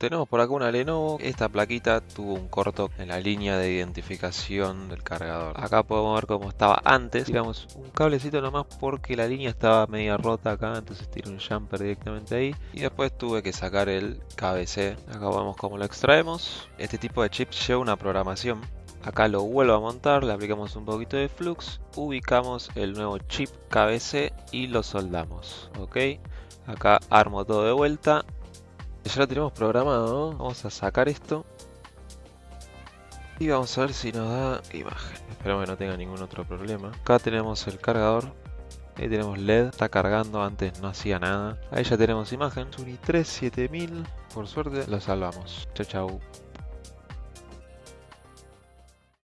Tenemos por acá una Lenovo. Esta plaquita tuvo un corto en la línea de identificación del cargador. Acá podemos ver cómo estaba antes. Tiramos un cablecito nomás porque la línea estaba media rota acá, entonces tiré un jumper directamente ahí. Y después tuve que sacar el KBC. Acá vemos cómo lo extraemos. Este tipo de chip lleva una programación. Acá lo vuelvo a montar, le aplicamos un poquito de flux, ubicamos el nuevo chip KBC y lo soldamos. Ok, acá armo todo de vuelta. Ya lo tenemos programado, ¿no? Vamos a sacar esto y vamos a ver si nos da imagen. Esperamos que no tenga ningún otro problema. Acá tenemos el cargador. Ahí tenemos LED, está cargando, antes no hacía nada. Ahí ya tenemos imagen. Suni 3 7000. Por suerte lo salvamos. Chau chau.